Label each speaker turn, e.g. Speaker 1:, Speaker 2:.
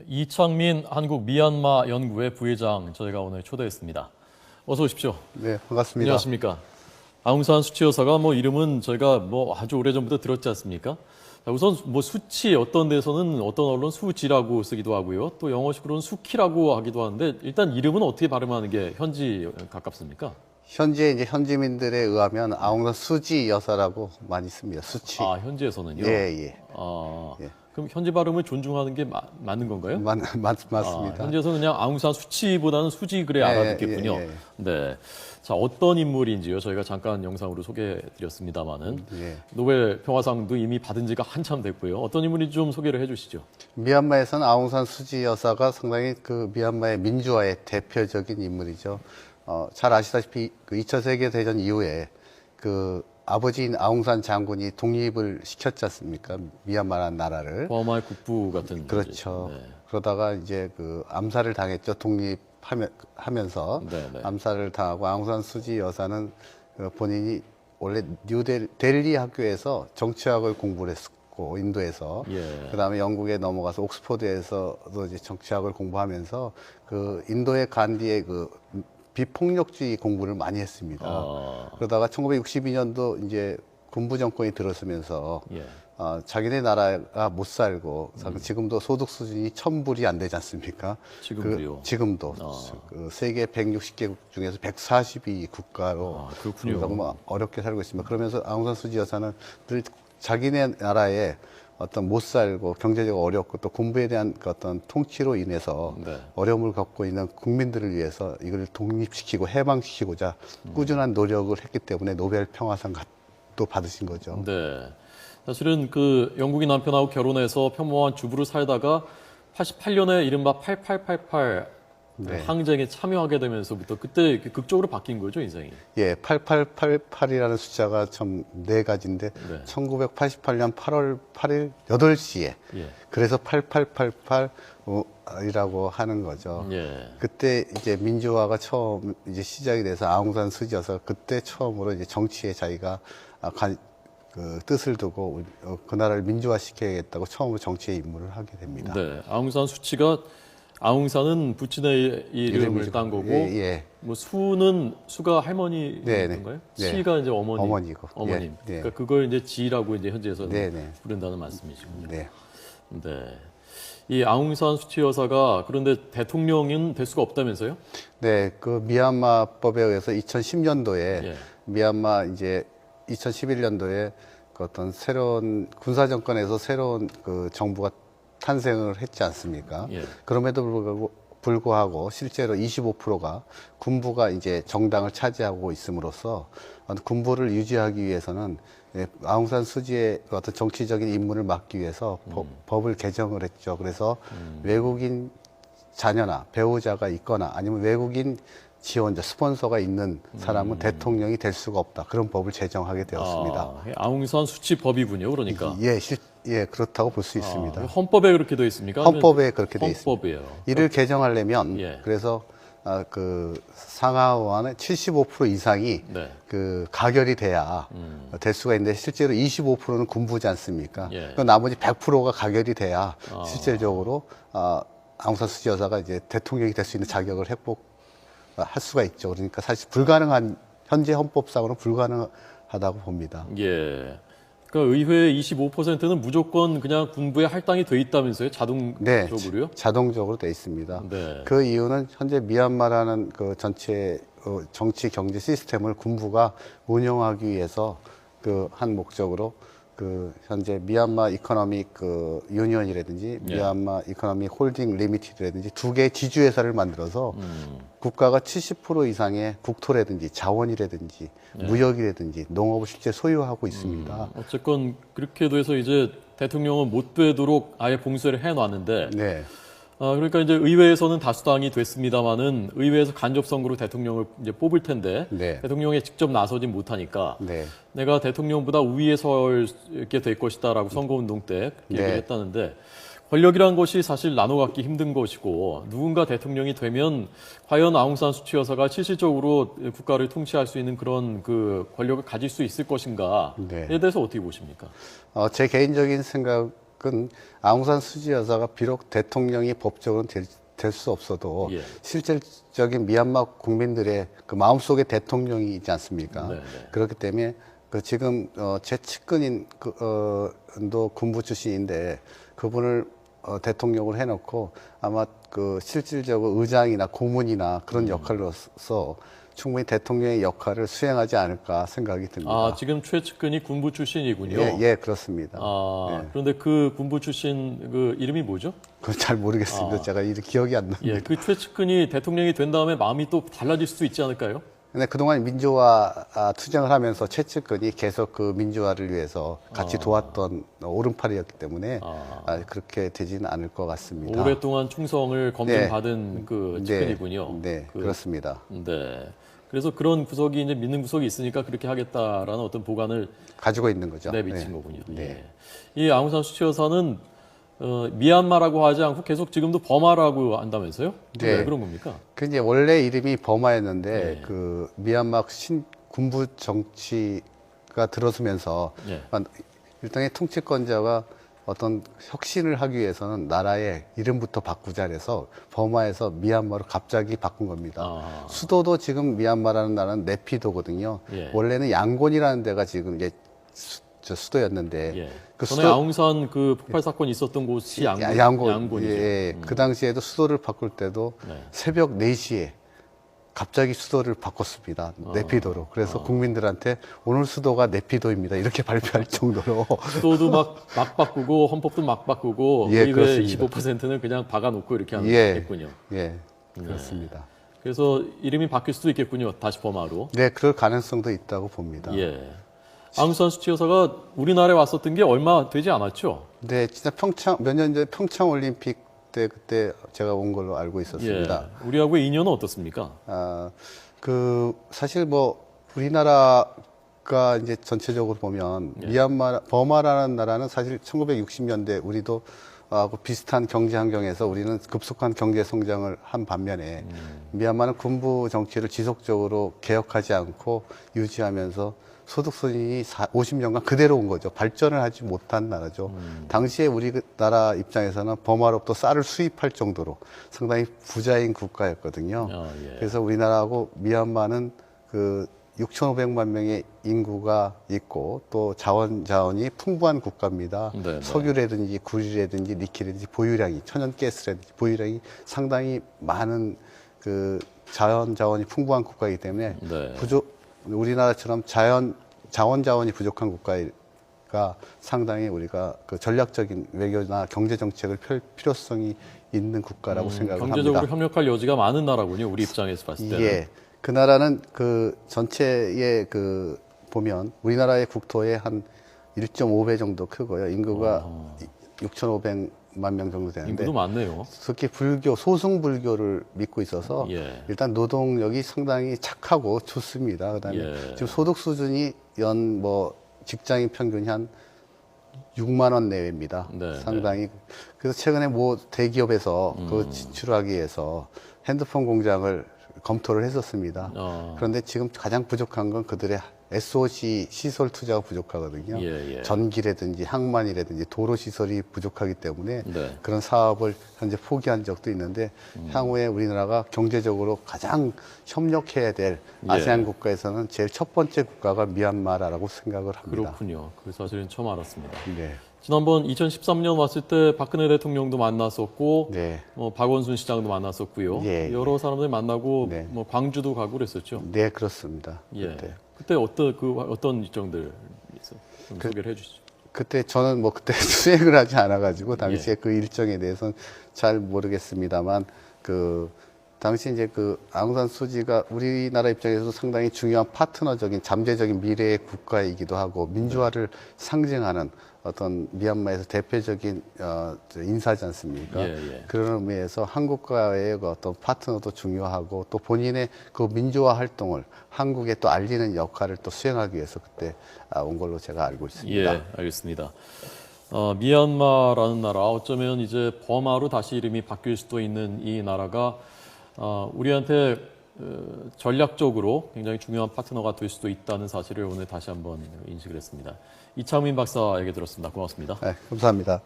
Speaker 1: 이창민 한국 미얀마 연구회 부회장 저희가 오늘 초대했습니다. 어서 오십시오.
Speaker 2: 네, 반갑습니다.
Speaker 1: 안녕하십니까. 아웅산 수치 여사가 이름은 저희가 아주 오래전부터 들었지 않습니까? 자, 우선 수치 어떤 데서는 어떤 언론 수지라고 쓰기도 하고요. 또 영어식으로는 수키라고 하기도 하는데 일단 이름은 어떻게 발음하는 게 현지 가깝습니까?
Speaker 2: 현재 이제 현지민들에 의하면 아웅산 수지 여사라고 많이 씁니다. 수치.
Speaker 1: 아, 현지에서는요?
Speaker 2: 예, 예.
Speaker 1: 아,
Speaker 2: 예.
Speaker 1: 그럼 현지 발음을 존중하는 게 맞는 건가요?
Speaker 2: 맞습니다.
Speaker 1: 현지에서는 그냥 아웅산 수치보다는 수지 그래 알아듣겠군요.
Speaker 2: 예.
Speaker 1: 네. 자, 어떤 인물인지요. 저희가 잠깐 영상으로 소개해드렸습니다만은
Speaker 2: 예.
Speaker 1: 노벨 평화상도 이미 받은 지가 한참 됐고요. 어떤 인물인지 좀 소개를 해주시죠.
Speaker 2: 미얀마에서는 아웅산 수지 여사가 상당히 그 미얀마의 민주화의 대표적인 인물이죠. 잘 아시다시피 그 2차 세계대전 이후에 그 아버지인 아웅산 장군이 독립을 시켰지 않습니까? 미얀마라는 나라를.
Speaker 1: 버마의 국부 같은.
Speaker 2: 그렇죠.
Speaker 1: 네.
Speaker 2: 그러다가 이제 그 암살을 당했죠. 독립하면서
Speaker 1: 네.
Speaker 2: 암살을 당하고 아웅산 수지 여사는 본인이 원래 델리 학교에서 정치학을 공부를 했었고 인도에서
Speaker 1: 예.
Speaker 2: 그다음에 영국에 넘어가서 옥스퍼드에서도 이제 정치학을 공부하면서 그 인도의 간디의 그 비폭력주의 공부를 많이 했습니다. 그러다가 1962년도 이제 군부 정권이 들어서면서
Speaker 1: 예.
Speaker 2: 자기네 나라가 못 살고 지금도 소득 수준이 1000불이 안 되지 않습니까?
Speaker 1: 지금도요?
Speaker 2: 지금도 그 세계 160개국 중에서 140위 국가로
Speaker 1: 그렇군요.
Speaker 2: 너무 어렵게 살고 있습니다. 그러면서 아웅산 수지 여사는 늘 자기네 나라에 어떤 못 살고 경제적으로 어렵고 또 군부에 대한 그 어떤 통치로 인해서
Speaker 1: 네.
Speaker 2: 어려움을 겪고 있는 국민들을 위해서 이걸 독립시키고 해방시키고자 꾸준한 노력을 했기 때문에 노벨 평화상도 받으신 거죠.
Speaker 1: 네. 사실은 그 영국인 남편하고 결혼해서 평범한 주부로 살다가 88년에 이른바 8888
Speaker 2: 네.
Speaker 1: 항쟁에 참여하게 되면서부터 그때 극적으로 바뀐 거죠, 인생이.
Speaker 2: 예, 8888이라는 숫자가 참 네 가지인데
Speaker 1: 네.
Speaker 2: 1988년 8월 8일 8시에
Speaker 1: 예.
Speaker 2: 그래서 8888이라고 하는 거죠.
Speaker 1: 예.
Speaker 2: 그때 이제 민주화가 처음 이제 시작이 돼서 아웅산 수지여서 그때 처음으로 이제 정치에 자기가 그 뜻을 두고 그 나라를 민주화시켜야겠다고 처음으로 정치에 입문을 하게 됩니다.
Speaker 1: 네. 아웅산 수치가 아웅산은 부친의 이름을
Speaker 2: 이름이죠.
Speaker 1: 딴 거고,
Speaker 2: 예.
Speaker 1: 수가 할머니인가요?
Speaker 2: 네.
Speaker 1: 시가 이제
Speaker 2: 어머니고.
Speaker 1: 어머님.
Speaker 2: 예.
Speaker 1: 그러니까 그걸 이제 지라고 이제 현지에서는
Speaker 2: 네.
Speaker 1: 부른다는 말씀이시군요.
Speaker 2: 네.
Speaker 1: 네. 이 아웅산 수치 여사가 그런데 대통령은 될 수가 없다면서요?
Speaker 2: 네, 그 미얀마법에 의해서 2010년도에
Speaker 1: 예.
Speaker 2: 미얀마 이제 2011년도에 그 어떤 새로운 군사 정권에서 새로운 그 정부가 탄생을 했지 않습니까?
Speaker 1: 예.
Speaker 2: 그럼에도 불구하고 실제로 25%가 군부가 이제 정당을 차지하고 있음으로써 군부를 유지하기 위해서는 아웅산 수지의 어떤 정치적인 임무를 막기 위해서 법을 개정을 했죠. 그래서 외국인 자녀나 배우자가 있거나 아니면 외국인 지원자, 스폰서가 있는 사람은 대통령이 될 수가 없다. 그런 법을 제정하게 되었습니다.
Speaker 1: 아웅산 수치 법이군요, 그러니까.
Speaker 2: 예, 그렇다고 볼 수 있습니다.
Speaker 1: 헌법에 그렇게 되어 있습니까?
Speaker 2: 헌법에 그렇게 되어 있습니다.
Speaker 1: 헌법이에요.
Speaker 2: 이를 개정하려면
Speaker 1: 예.
Speaker 2: 그래서 그 상하원의 75% 이상이
Speaker 1: 네.
Speaker 2: 그 가결이 돼야 될 수가 있는데 실제로 25%는 군부지 않습니까?
Speaker 1: 예.
Speaker 2: 그 나머지 100%가 가결이 돼야 실질적으로 아웅산 수지 여사가 이제 대통령이 될 수 있는 자격을 할 수가 있죠. 그러니까 사실 현재 헌법상으로는 불가능하다고 봅니다.
Speaker 1: 예. 그러니까 의회의 25%는 무조건 그냥 군부에 할당이 돼 있다면서요? 자동적으로요?
Speaker 2: 네, 자동적으로 돼 있습니다.
Speaker 1: 네.
Speaker 2: 그 이유는 현재 미얀마라는 그 전체 정치 경제 시스템을 군부가 운영하기 위해서 그 한 목적으로 그 현재 미얀마 이코노믹 그 유니언이라든지 미얀마 이코노믹 홀딩 리미티드라든지 두 개의 지주회사를 만들어서 국가가 70% 이상의 국토라든지 자원이라든지 무역이라든지 농업을 실제 소유하고 있습니다.
Speaker 1: 어쨌건 그렇게 돼서 이제 대통령은 못 되도록 아예 봉쇄를 해놨는데
Speaker 2: 네.
Speaker 1: 그러니까 이제 의회에서는 다수당이 됐습니다만은 의회에서 간접 선거로 대통령을 이제 뽑을 텐데
Speaker 2: 네.
Speaker 1: 대통령에 직접 나서진 못하니까
Speaker 2: 네.
Speaker 1: 내가 대통령보다 우위에 서게 될 것이다라고 선거운동 때 얘기를
Speaker 2: 네.
Speaker 1: 했다는데 권력이란 것이 사실 나눠 갖기 힘든 것이고 누군가 대통령이 되면 과연 아웅산 수치 여사가 실질적으로 국가를 통치할 수 있는 그런 그 권력을 가질 수 있을 것인가에
Speaker 2: 네.
Speaker 1: 대해서 어떻게 보십니까?
Speaker 2: 제 개인적인 생각 아웅산 수지 여사가 비록 대통령이 법적으로는 될 수 없어도
Speaker 1: 예.
Speaker 2: 실질적인 미얀마 국민들의 그 마음속의 대통령이지 않습니까?
Speaker 1: 네, 네.
Speaker 2: 그렇기 때문에 그 지금 제 측근인 도 군부 출신인데 그분을 대통령을 해놓고 아마 그 실질적으로 의장이나 고문이나 그런 역할로서 충분히 대통령의 역할을 수행하지 않을까 생각이 듭니다.
Speaker 1: 아, 지금 최측근이 군부 출신이군요.
Speaker 2: 예, 예, 그렇습니다.
Speaker 1: 아,
Speaker 2: 예.
Speaker 1: 그런데 그 군부 출신 그 이름이 뭐죠?
Speaker 2: 그건 잘 모르겠습니다. 제가 이름 기억이 안 납니다.
Speaker 1: 예, 그 최측근이 대통령이 된 다음에 마음이 또 달라질 수도 있지 않을까요?
Speaker 2: 근데 그동안 민주화 투쟁을 하면서 최측근이 계속 그 민주화를 위해서 같이 도왔던 오른팔이었기 때문에 그렇게 되지는 않을 것 같습니다.
Speaker 1: 오랫동안 충성을 검증받은 그 측근이군요.
Speaker 2: 네, 그렇습니다.
Speaker 1: 네. 그래서 그런 구석이 이제 믿는 구석이 있으니까 그렇게 하겠다라는 어떤 보관을
Speaker 2: 가지고 있는 거죠.
Speaker 1: 내비친 거군요.
Speaker 2: 네.
Speaker 1: 예. 이 아웅산 수치 여사는 미얀마라고 하지 않고 계속 지금도 버마라고 한다면서요?
Speaker 2: 네.
Speaker 1: 왜 그런 겁니까?
Speaker 2: 그 이제 원래 이름이 버마였는데
Speaker 1: 네.
Speaker 2: 그 미얀마 군부 정치가 들어서면서
Speaker 1: 네.
Speaker 2: 일종의 통치권자가 어떤 혁신을 하기 위해서는 나라의 이름부터 바꾸자 해서 버마에서 미얀마로 갑자기 바꾼 겁니다. 수도도 지금 미얀마라는 나라는 네피도거든요.
Speaker 1: 예.
Speaker 2: 원래는 양곤이라는 데가 지금 이제 수도였는데
Speaker 1: 예.
Speaker 2: 그
Speaker 1: 전에 아웅산 그 폭발 사건이 있었던 곳이 양곤이죠.
Speaker 2: 예, 그 당시에도 수도를 바꿀 때도
Speaker 1: 네.
Speaker 2: 새벽 4시에 갑자기 수도를 바꿨습니다. 네피도로. 그래서 국민들한테 오늘 수도가 네피도입니다. 이렇게 발표할 정도로.
Speaker 1: 수도도 막 바꾸고 헌법도 막 바꾸고
Speaker 2: 예,
Speaker 1: 의회
Speaker 2: 그렇습니다.
Speaker 1: 25%는 그냥 박아놓고 이렇게
Speaker 2: 예.
Speaker 1: 했군요.
Speaker 2: 예, 그렇습니다.
Speaker 1: 그래서 이름이 바뀔 수도 있겠군요. 다시 버마로.
Speaker 2: 네, 그럴 가능성도 있다고 봅니다.
Speaker 1: 예. 아웅산 수치 여사가 우리나라에 왔었던 게 얼마 되지 않았죠?
Speaker 2: 네, 진짜 몇 년 전에 평창 올림픽 때 그때 제가 온 걸로 알고 있었습니다.
Speaker 1: 예. 우리하고의 인연은 어떻습니까?
Speaker 2: 사실 뭐 우리나라가 이제 전체적으로 보면 버마라는 나라는 사실 1960년대 우리도 하고 비슷한 경제 환경에서 우리는 급속한 경제 성장을 한 반면에 미얀마는 군부 정치를 지속적으로 개혁하지 않고 유지하면서 소득 수준이 50년간 그대로 온 거죠. 발전을 하지 못한 나라죠. 당시에 우리나라 입장에서는 버마로부터 쌀을 수입할 정도로 상당히 부자인 국가였거든요.
Speaker 1: 예.
Speaker 2: 그래서 우리나라하고 미얀마는 그 6,500만 명의 인구가 있고 또 자원이 풍부한 국가입니다.
Speaker 1: 네.
Speaker 2: 석유라든지 구리라든지 니켈이든지 보유량이 천연가스라든지 보유량이 상당히 많은 그 자원이 풍부한 국가이기 때문에
Speaker 1: 네.
Speaker 2: 우리나라처럼 자원이 부족한 국가가 상당히 우리가 그 전략적인 외교나 경제 정책을 펼 필요성이 있는 국가라고 생각을
Speaker 1: 경제적으로
Speaker 2: 합니다.
Speaker 1: 협력할 여지가 많은 나라군요. 우리 입장에서 봤을 때는.
Speaker 2: 예. 그 나라는 그 전체의 그 보면 우리나라의 국토의 한 1.5배 정도 크고요. 인구가 6,500만 명 정도 되는데
Speaker 1: 인구도 많네요.
Speaker 2: 특히 소승 불교를 믿고 있어서
Speaker 1: 예.
Speaker 2: 일단 노동력이 상당히 착하고 좋습니다. 그다음에
Speaker 1: 예.
Speaker 2: 지금 소득 수준이 직장인 평균이 한 6만 원 내외입니다.
Speaker 1: 네,
Speaker 2: 상당히. 그래서 최근에 대기업에서 그 지출하기 위해서 핸드폰 공장을 검토를 했었습니다. 그런데 지금 가장 부족한 건 그들의 SOC 시설 투자가 부족하거든요.
Speaker 1: 예.
Speaker 2: 전기라든지 항만이라든지 도로 시설이 부족하기 때문에
Speaker 1: 네.
Speaker 2: 그런 사업을 현재 포기한 적도 있는데 향후에 우리나라가 경제적으로 가장 협력해야 될 아세안 국가에서는 제일 첫 번째 국가가 미얀마라고 생각을 합니다.
Speaker 1: 그렇군요. 그 사실은 처음 알았습니다.
Speaker 2: 네.
Speaker 1: 지난번 2013년 왔을 때 박근혜 대통령도 만났었고,
Speaker 2: 네.
Speaker 1: 박원순 시장도 만났었고요.
Speaker 2: 예,
Speaker 1: 여러 사람들 만나고,
Speaker 2: 네.
Speaker 1: 광주도 가고 그랬었죠.
Speaker 2: 네, 그렇습니다.
Speaker 1: 예. 그때 어떤 일정들 좀 소개를 해주시죠.
Speaker 2: 그때 저는 그때 수행을 하지 않아가지고 당시에 그 일정에 대해서는 잘 모르겠습니다만 당시 이제 아웅산 수지가 우리나라 입장에서도 상당히 중요한 파트너적인 잠재적인 미래의 국가이기도 하고 민주화를 상징하는 어떤 미얀마에서 대표적인 인사지 않습니까? 그런 의미에서 한국과의 어떤 파트너도 중요하고 또 본인의 그 민주화 활동을 한국에 또 알리는 역할을 또 수행하기 위해서 그때 온 걸로 제가 알고 있습니다.
Speaker 1: 예, 알겠습니다. 미얀마라는 나라, 어쩌면 이제 버마로 다시 이름이 바뀔 수도 있는 이 나라가 우리한테 전략적으로 굉장히 중요한 파트너가 될 수도 있다는 사실을 오늘 다시 한번 인식을 했습니다. 이창민 박사에게 들었습니다. 고맙습니다.
Speaker 2: 네, 감사합니다.